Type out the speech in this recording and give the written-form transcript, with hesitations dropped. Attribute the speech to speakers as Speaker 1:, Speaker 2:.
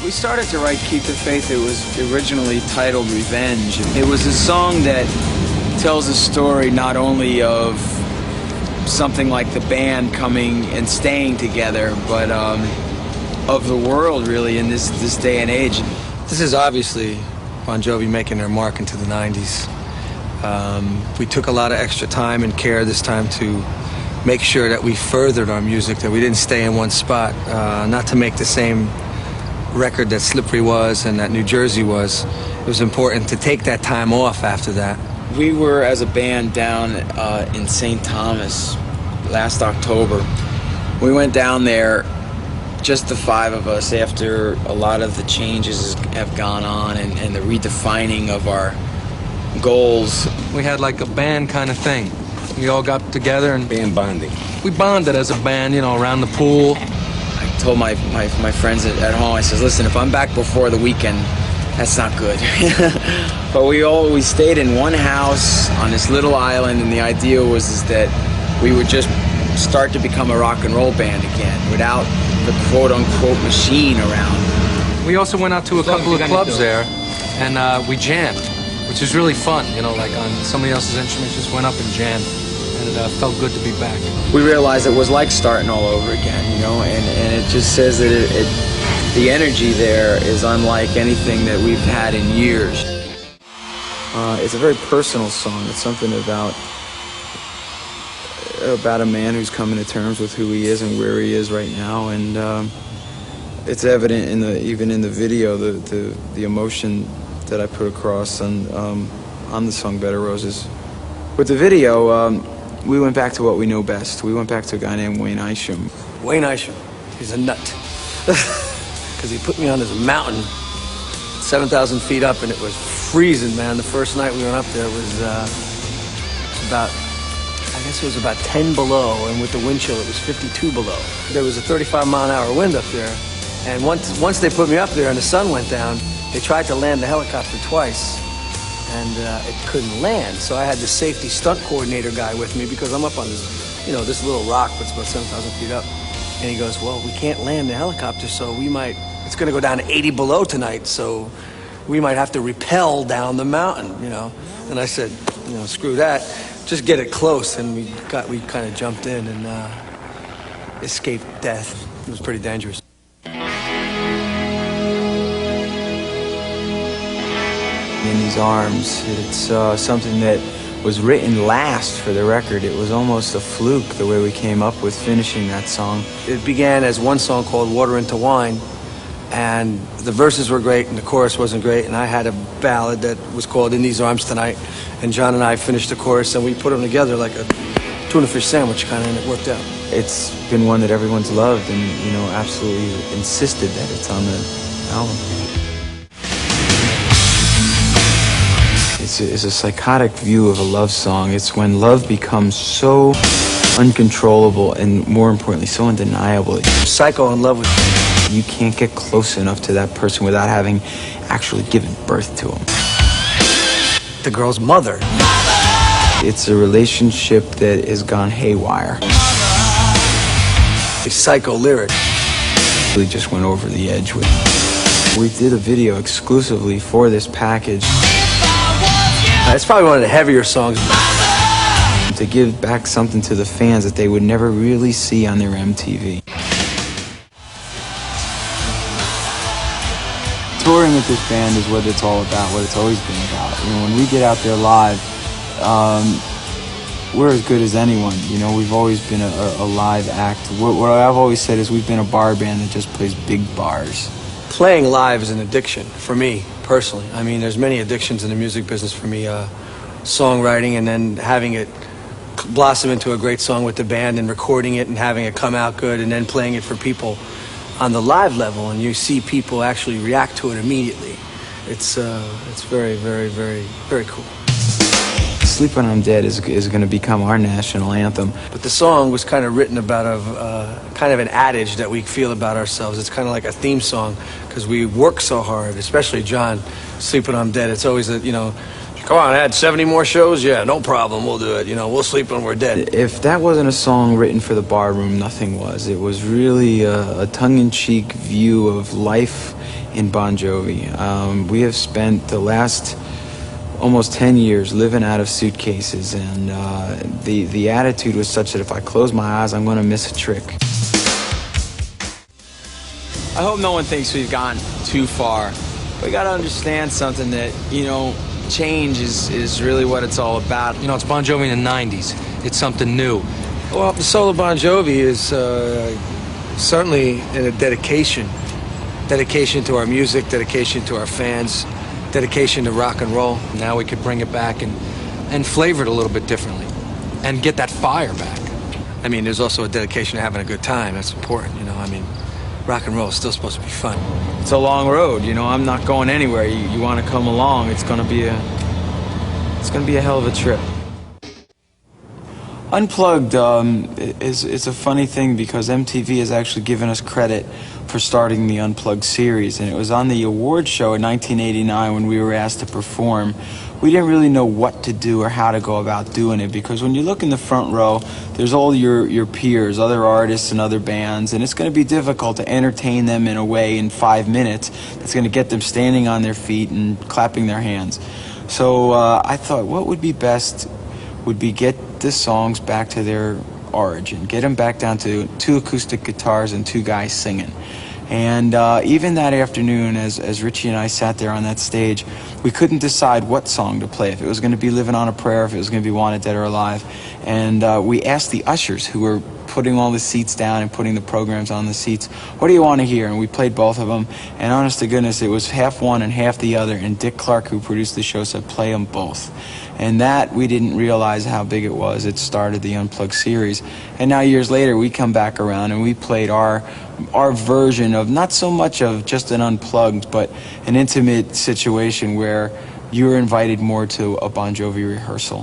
Speaker 1: We started to write Keep the Faith. It was originally titled Revenge. It was a song that tells a story not only of something like the band coming and staying together, but of the world really in this day and age.
Speaker 2: This is obviously Bon Jovi making their mark into the 90s. We took a lot of extra time and care this time to make sure that we furthered our music, that we didn't stay in one spot, not to make the same record that Slippery was and that New Jersey was. It was important to take that time off after that.
Speaker 1: We were, as a band, down in St. Thomas last October. We went down there, just the five of us, after a lot of the changes have gone on and the redefining of our goals.
Speaker 2: We had like a band kind of thing. We all got together and
Speaker 3: band bonding.
Speaker 2: We bonded as a band, you know, around the pool.
Speaker 1: I told my friends at home, I says, listen, if I'm back before the weekend, that's not good. But we stayed in one house on this little island, and the idea was that we would just start to become a rock and roll band again without the quote-unquote machine around.
Speaker 2: We also went out to a couple of clubs there, and we jammed, which was really fun, you know, like on somebody else's instruments, just went up and jammed, and it felt good to be back.
Speaker 1: We realized it was like starting all over again, you know, and it just says that the energy there is unlike anything that we've had in years. It's a very personal song. It's something about a man who's coming to terms with who he is and where he is right now, and it's evident even in the video, the emotion that I put across on the song Bed of Roses. With the video, we went back to what we know best. We went back to a guy named Wayne Isham.
Speaker 2: Wayne Isham, he's a nut. Because he put me on this mountain, 7,000 feet up, and it was freezing, man. The first night we went up there was about, I guess it was about 10 below, and with the wind chill it was 52 below. There was a 35-mile-an-hour wind up there, and once they put me up there and the sun went down, they tried to land the helicopter twice, and it couldn't land. So I had the safety stunt coordinator guy with me because I'm up on this, you know, this little rock that's about 7,000 feet up. And he goes, well, we can't land the helicopter, so it's going to go down to 80 below tonight, so we might have to rappel down the mountain, you know. And I said, you know, screw that, just get it close. And we kind of jumped in and escaped death. It was pretty dangerous.
Speaker 1: In These Arms, it's something that was written last for the record. It was almost a fluke the way we came up with finishing that song.
Speaker 2: It began as one song called Water into Wine, and the verses were great and the chorus wasn't great, and I had a ballad that was called In These Arms Tonight, and John and I finished the chorus and we put them together like a tuna fish sandwich kind of, and it worked out.
Speaker 1: It's been one that everyone's loved and, you know, absolutely insisted that it's on the album. It's a psychotic view of a love song. It's when love becomes so uncontrollable and, more importantly, so undeniable.
Speaker 2: Psycho in love with you.
Speaker 1: You can't get close enough to that person without having actually given birth to him.
Speaker 2: The girl's mother.
Speaker 1: It's a relationship that has gone haywire.
Speaker 2: A psycho lyric.
Speaker 1: We just went over the edge with it. We did a video exclusively for this package.
Speaker 2: It's probably one of the heavier songs.
Speaker 1: To give back something to the fans that they would never really see on their MTV. Touring with this band is what it's all about, what it's always been about. You know, when we get out there live, we're as good as anyone. You know, we've always been a live act. What I've always said is we've been a bar band that just plays big bars.
Speaker 2: Playing live is an addiction for me, personally. I mean, there's many addictions in the music business for me. Songwriting and then having it blossom into a great song with the band and recording it and having it come out good and then playing it for people on the live level, and you see people actually react to it immediately. It's very, very, very, very cool.
Speaker 1: Sleep When I'm Dead is going to become our national anthem.
Speaker 2: But the song was kind of written about kind of an adage that we feel about ourselves. It's kind of like a theme song because we work so hard, especially John, Sleep When I'm Dead. It's always, you know, Come on, add 70 more shows? Yeah, no problem, we'll do it. You know, we'll sleep when we're dead.
Speaker 1: If that wasn't a song written for the barroom, nothing was. It was really a tongue-in-cheek view of life in Bon Jovi. We have spent the last almost 10 years living out of suitcases, and the attitude was such that if I close my eyes, I'm going to miss a trick. I hope no one thinks we've gone too far. We got to understand something that, you know, change is really what it's all about.
Speaker 3: You know, it's Bon Jovi in the 90s. It's something new.
Speaker 2: Well, the soul of Bon Jovi is certainly in a dedication. Dedication to our music, dedication to our fans, dedication to rock and roll.
Speaker 3: Now we could bring it back and flavor it a little bit differently and get that fire back.
Speaker 2: I mean, there's also a dedication to having a good time. That's important, you know. I mean, rock and roll is still supposed to be fun.
Speaker 1: It's a long road, you know. I'm not going anywhere. You want to come along? It's gonna be a hell of a trip. Unplugged is a funny thing because MTV has actually given us credit for starting the Unplugged series, and it was on the awards show in 1989 when we were asked to perform. We didn't really know what to do or how to go about doing it, because when you look in the front row, there's all your peers, other artists and other bands, and it's going to be difficult to entertain them in a way in 5 minutes that's going to get them standing on their feet and clapping their hands. So I thought what would be best would be get the songs back to their origin, get them back down to 2 acoustic guitars and 2 guys singing. And even that afternoon, as Richie and I sat there on that stage, we couldn't decide what song to play, if it was going to be Living on a Prayer, if it was going to be Wanted Dead or Alive. And we asked the ushers who were putting all the seats down and putting the programs on the seats, what do you want to hear? And we played both of them, and honest to goodness, it was half one and half the other, and Dick Clark, who produced the show, said play them both. And that, we didn't realize how big it was. It started the Unplugged series. And now years later, we come back around and we played our version of not so much of just an Unplugged, but an intimate situation where you're invited more to a Bon Jovi rehearsal.